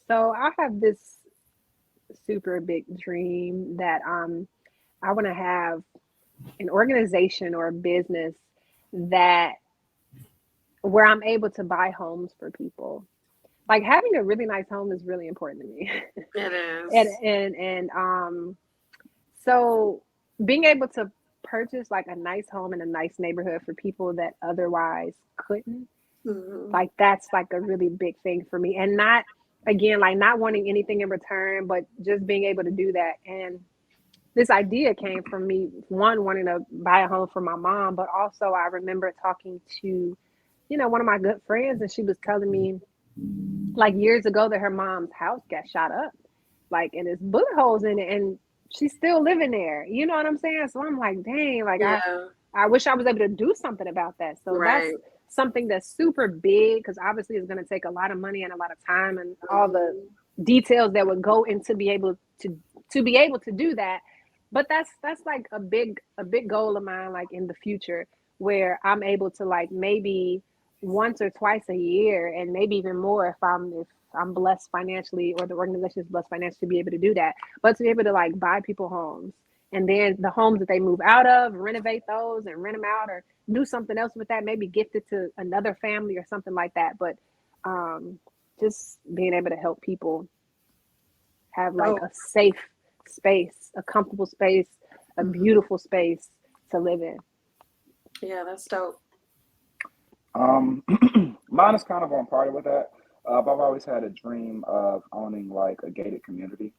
So I have this super big dream that I want to have an organization or a business that where I'm able to buy homes for people. Like, having a really nice home is really important to me. It and is. so being able to purchase like a nice home in a nice neighborhood for people that otherwise couldn't, Mhm. like, that's like a really big thing for me. And not, again, like, not wanting anything in return, but just being able to do that. And this idea came from me, one, wanting to buy a home for my mom, but also I remember talking to, one of my good friends, and she was telling me, like, years ago, that her mom's house got shot up, like, and there's bullet holes in it, and she's still living there. You know what I'm saying? So I'm like, dang, like, Yeah. I wish I was able to do something about that. So that's Right. something that's super big, because obviously it's going to take a lot of money and a lot of time and all the Mhm. details that would go into be able to do that. But that's like a big goal of mine, like, in the future, where I'm able to, like, maybe once or twice a year, and maybe even more if I'm blessed financially, or the organization is blessed financially, to be able to do that. But to be able to, like, buy people homes, and then the homes that they move out of, renovate those and rent them out, or do something else with that, maybe gift it to another family or something like that. But um, just being able to help people have like Oh, a safe space, a comfortable space, a beautiful space to live in. yeah, that's dope. Um, Mine is kind of on par with that. But I've always had a dream of owning like a gated community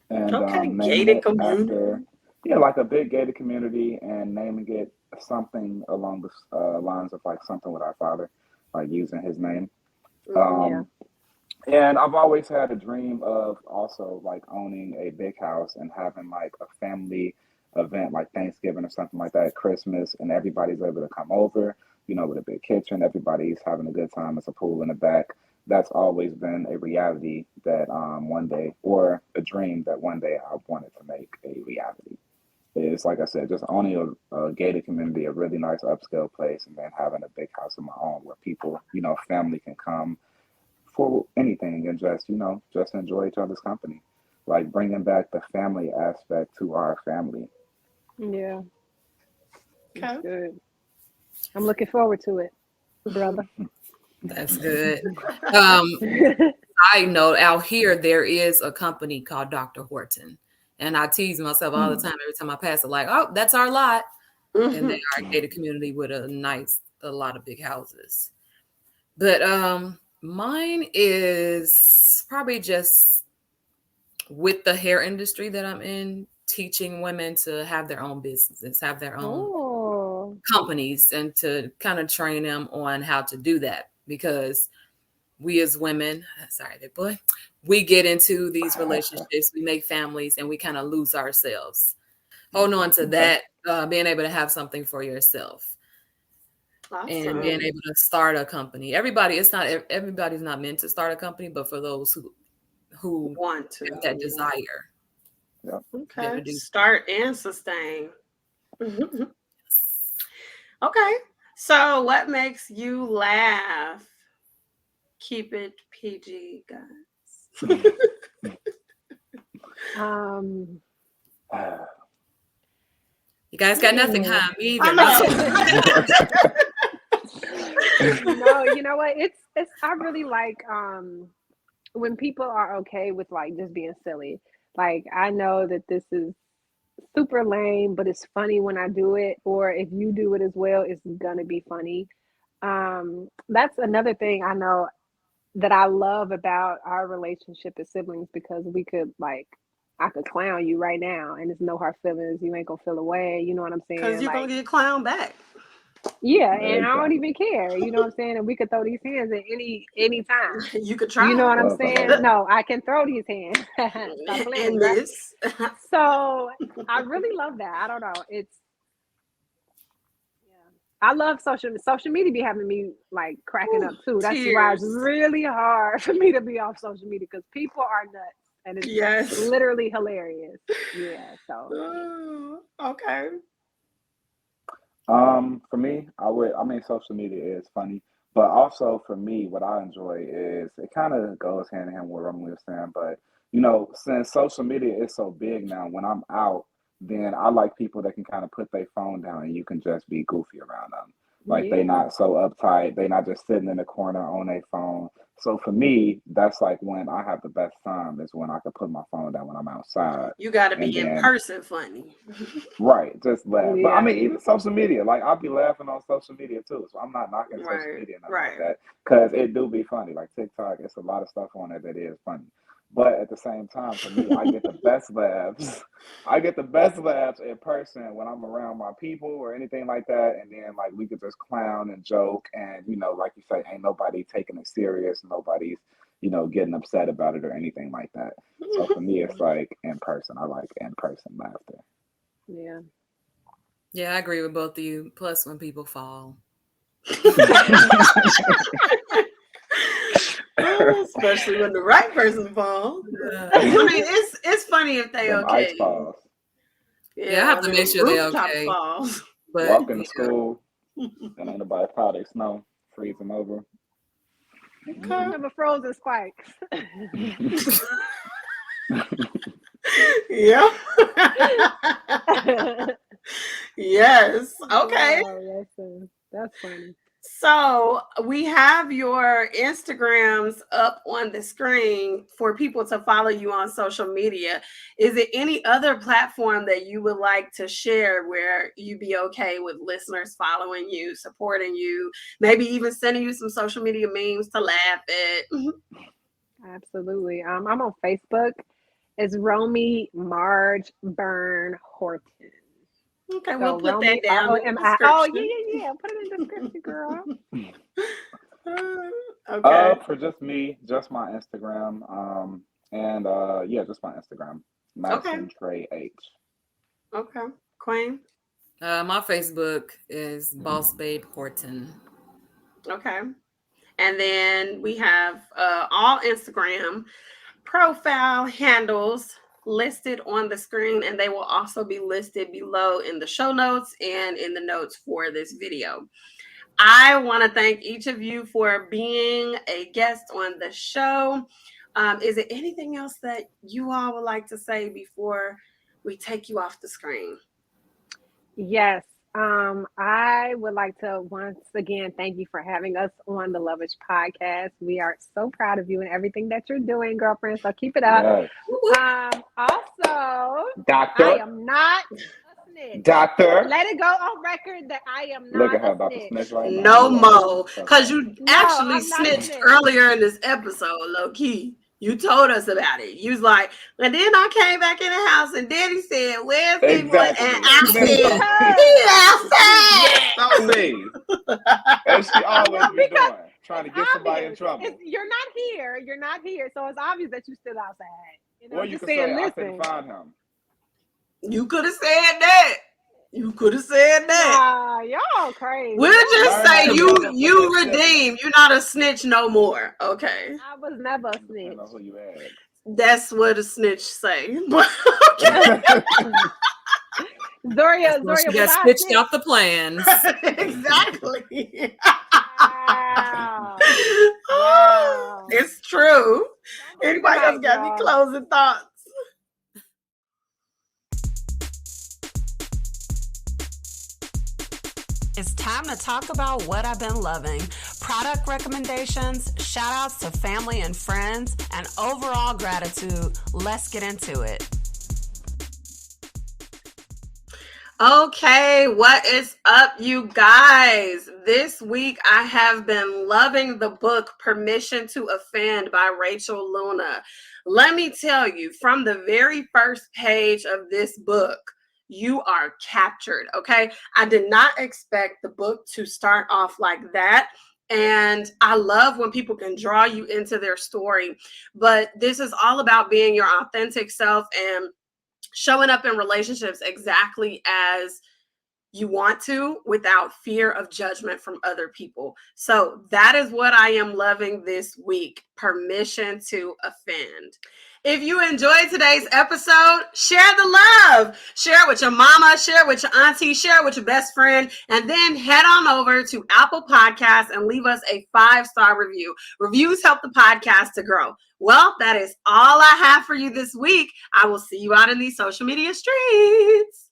and Okay, naming gated it community. after, yeah, like a big gated community, and naming it something along the lines of like something with our father, like using his name. Yeah. Um, and I've always had a dream of also like owning a big house and having like a family event like Thanksgiving or something like that, Christmas, and everybody's able to come over, with a big kitchen. Everybody's having a good time. It's a pool in the back. that's always been a reality that one day, or a dream that one day I wanted to make a reality. Is like I said, just owning a gated community, a really nice upscale place, and then having a big house of my own where people, family can come for anything and just, just enjoy each other's company. Like bringing back the family aspect to our family. Yeah, that's Okay. good. I'm looking forward to it, brother. That's good. I know out here there is a company called Dr. Horton. And I tease myself all the time every time I pass it, like, oh, that's our lot. And they are a gated community with a lot of big houses. But mine is probably just with the hair industry that I'm in, teaching women to have their own businesses, have their own companies, and to kind of train them on how to do that. Because we as women, sorry, that boy, we get into these relationships, we make families, and we kind of lose ourselves. Hold on to that, being able to have something for yourself. Awesome. And being able to start a company. Everybody's not meant to start a company, but for those who want to have that desire. Yeah. Okay. Start and sustain. Okay. So what makes you laugh? Keep it PG, guys. You guys got nothing, huh? Me either. No, you know what? It's I really like when people are okay with like just being silly. Like I know that this is super lame, but it's funny when I do it, or if you do it as well, it's gonna be funny. That's another thing I know that I love about our relationship as siblings, because we could like I could clown you right now and it's no hard feelings. You ain't gonna feel away. You know what I'm saying? Because you're like, gonna get clowned back. Yeah, and I don't even care. You know what I'm saying? And we could throw these hands at any time. You could try. You know what I'm saying? No, I can throw these hands. Stop playing, right? So I really love that. I don't know. I love social media be having me like cracking up too. That's why it's really hard for me to be off social media, because people are nuts and it's literally hilarious. Yeah. So okay. For me, social media is funny, but also for me, what I enjoy is it kind of goes hand in hand with what Romi was saying. But since social media is so big now, when I'm out, then I like people that can kind of put their phone down and you can just be goofy around them. Like they not so uptight, they not just sitting in the corner on their phone. So for me, that's like when I have the best time is when I can put my phone down when I'm outside. You got to be in person funny. Right, just laugh. But I mean, even social media, like I'll be laughing on social media too. So I'm not knocking social media and like that, because it do be funny. Like TikTok, it's a lot of stuff on it that is funny. But at the same time, for me, I get the best laughs. I get the best laughs in person when I'm around my people or anything like that. And then like we could just clown and joke, and like you say, ain't nobody taking it serious. Nobody's getting upset about it or anything like that. So for me, it's like in person. I like in person laughter. Yeah. Yeah, I agree with both of you. Plus, when people fall. Especially when the right person falls. I mean, it's funny if they okay. Ice falls. Yeah, I have to make sure they okay. Falls. But walking to school, and ain't nobody powder snow, freezing over. Never frozen spikes. Yeah. Yes. Okay. Wow, that's funny. So we have your Instagrams up on the screen for people to follow you on social media. Is it any other platform that you would like to share where you be okay with listeners following you, supporting you, maybe even sending you some social media memes to laugh at? Absolutely. I'm on Facebook. It's Romi Marge Byrne Horton. Okay, so we'll put that down in the description. Oh, yeah. Put it in the description, girl. Okay. For just me, just my Instagram. Just my Instagram. Madison Trey H. Okay. Queen? My Facebook is Boss Babe Horton. Okay. And then we have all Instagram profile handles listed on the screen, and they will also be listed below in the show notes and in the notes for this video. I want to thank each of you for being a guest on the show. Is there anything else that you all would like to say before we take you off the screen? Yes. I would like to once again thank you for having us on the Lovish podcast. We are so proud of you and everything that you're doing, girlfriend. So keep it up. Yes. Also, Doctor. I am not a snitch. Doctor. Let it go on record that I am Look not at her a about to snitch. snitch right now. No more, because you actually I'm not a snitched snitch. earlier in this episode, low key. You told us about it. You was like, and then I came back in the house and Daddy said, "Where's people?" And I said, "He outside." As she always be doing, trying to get somebody in trouble. You're not here. You're not here. So it's obvious that you're still outside. You know, Or you could say, "I couldn't find him." You could have said that. You could have said that. Nah, y'all crazy. We'll just say you redeemed. You're not a snitch no more. Okay. I was never a snitch. I know who you asked. That's what a snitch say. Zoria she got snitched off the plans. Exactly. Wow. Wow. It's true. Anybody else got any closing thoughts? It's time to talk about what I've been loving. Product recommendations, shout outs to family and friends, and overall gratitude. Let's get into it. Okay, what is up, you guys? This week I have been loving the book Permission to Offend by Rachel Luna. Let me tell you, from the very first page of this book, you are captured, okay? I did not expect the book to start off like that. And I love when people can draw you into their story. But this is all about being your authentic self and showing up in relationships exactly as you want to without fear of judgment from other people. So that is what I am loving this week. Permission to Offend. If you enjoyed today's episode, share the love. Share it with your mama, share it with your auntie, share it with your best friend, and then head on over to Apple Podcasts and leave us a 5-star review. Reviews help the podcast to grow. Well, that is all I have for you this week. I will see you out in these social media streets.